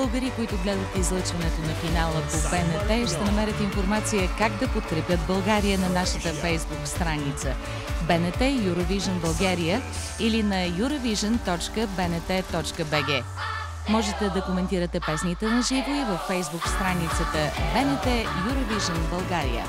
българи, които гледат излъчването на финала по БНТ, ще намерят информация как да подкрепят България на нашата фейсбук страница БНТ Eurovision България или на eurovision.bnt.bg. Можете да коментирате песните на живо и във фейсбук страницата БНТ Eurovision България.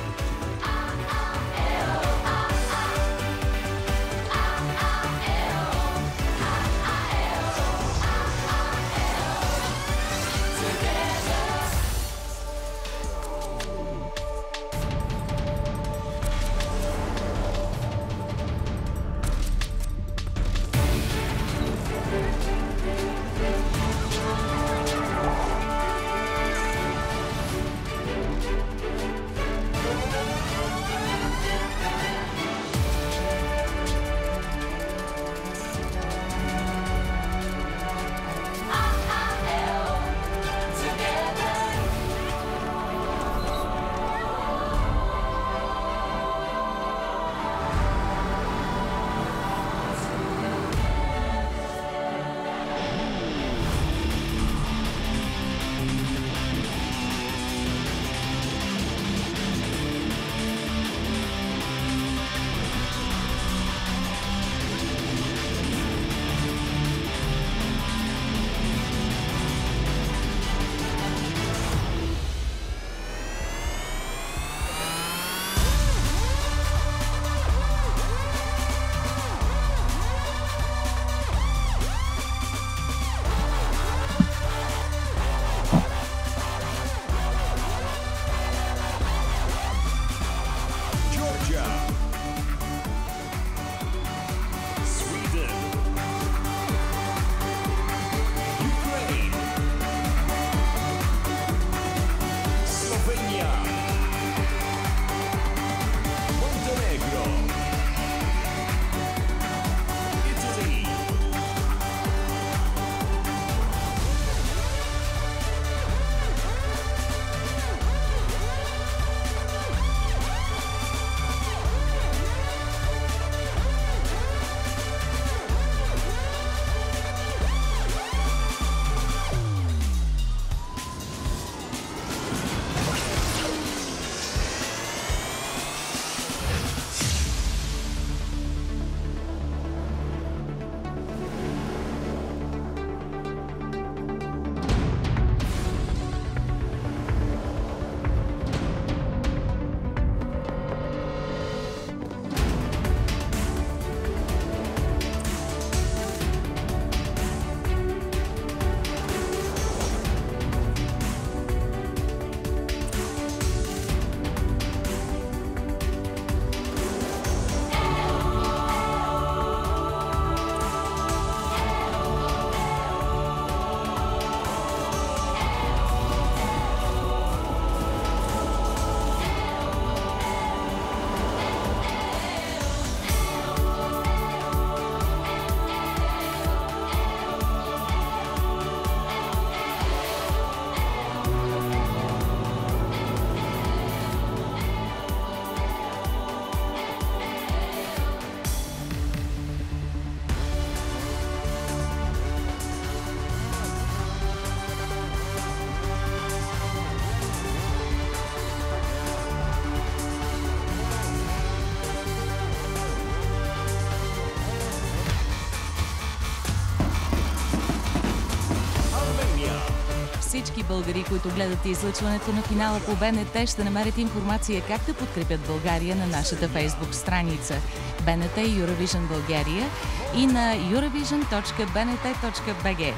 Всички българи, които гледат излъчването на финала по БНТ, ще намерят информация как да подкрепят България на нашата фейсбук страница БНТ Eurovision България и на eurovision.bnt.bg.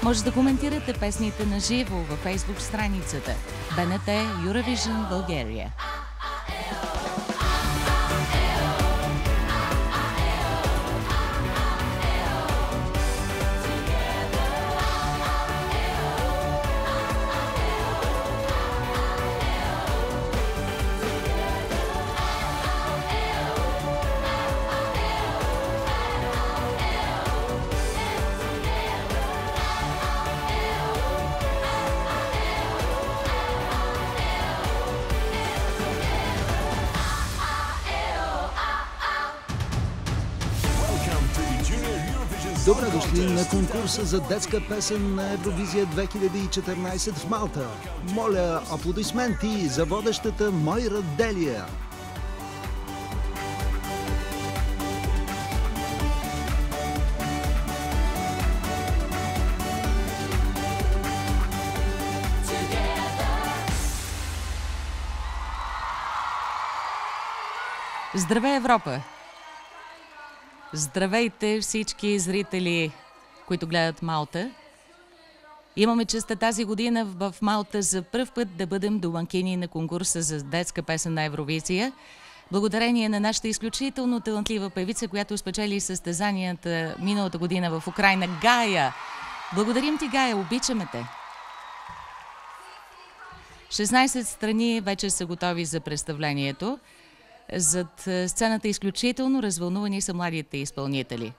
Може да коментирате песните на живо във фейсбук страницата БНТ Eurovision България. Добре дошли на конкурса за детска песен на Евровизия 2014 в Малта. Моля, аплодисменти за водещата Мойра Делия. Здравей, Европа! Здравейте всички зрители, които гледат Малта. Имаме честа тази година в Малта за пръв път да бъдем домакини на конкурса за детска песен на Евровизия. Благодарение на нашата изключително талантлива певица, която спечели състезанията миналата година в Украйна, Гая. Благодарим ти, Гая, обичаме те! 16 страни вече са готови за представлението. Зад сцената изключително развълнувани са младите изпълнители.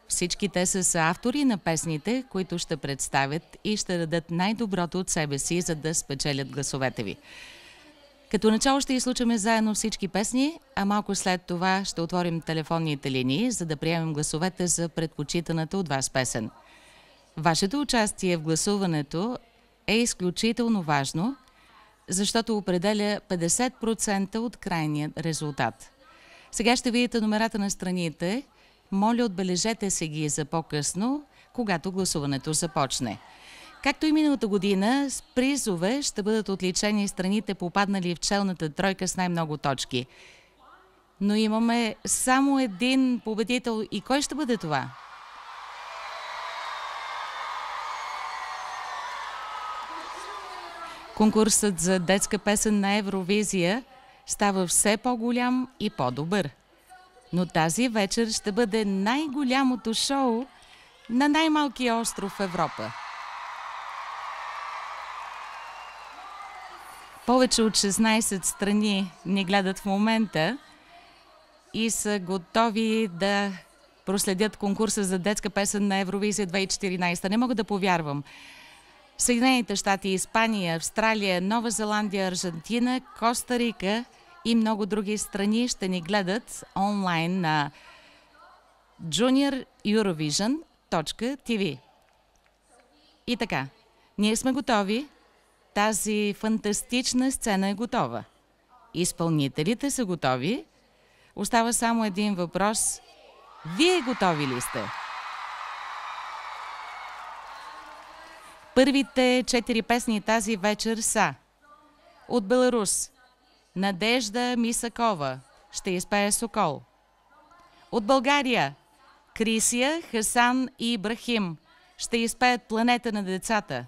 Всички те са автори на песните, които ще представят и ще дадат най-доброто от себе си, за да спечелят гласовете ви. Като начало ще изслушаме заедно всички песни, а малко след това ще отворим телефонните линии, за да приемем гласовете за предпочитаната от вас песен. Вашето участие в гласуването е изключително важно, защото определя 50% от крайния резултат. Сега ще видите номерата на страните. Моля, отбележете се ги за по-късно, когато гласуването започне. Както и миналата година, с призове ще бъдат отличени страните, попаднали в челната тройка с най-много точки. Но имаме само един победител. И кой ще бъде това? Конкурсът за детска песен на Евровизия става все по-голям и по-добър. Но тази вечер ще бъде най-голямото шоу на най-малкия остров в Европа. Повече от 16 страни ни гледат в момента и са готови да проследят конкурса за детска песен на Евровизия 2014. Не мога да повярвам. Съединените щати, Испания, Австралия, Нова Зеландия, Аржентина, Коста Рика и много други страни ще ни гледат онлайн на junioreurovision.tv. И така, ние сме готови. Тази фантастична сцена е готова. Изпълнителите са готови. Остава само един въпрос. Вие готови ли сте? Първите 4 песни тази вечер са от Беларус. Надежда Мисакова ще изпее Сокол. От България Крисия, Хасан и Ибрахим ще изпеят Планета на децата.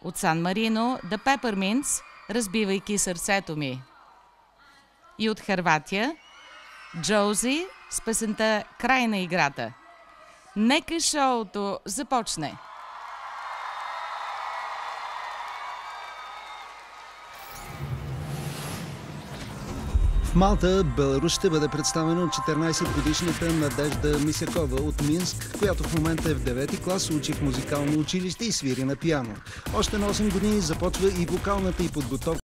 От Сан Марино The Peppermints, Разбивайки сърцето ми. И от Хърватия Джози с песента Край на играта. Нека шоуто започне! В Малта, Беларус ще бъде представена от 14-годишната Надежда Мисакова от Минск, която в момента е в 9-ти клас, учи в музикално училище и свири на пиано. Още на 8 години започва и вокалната й подготовка.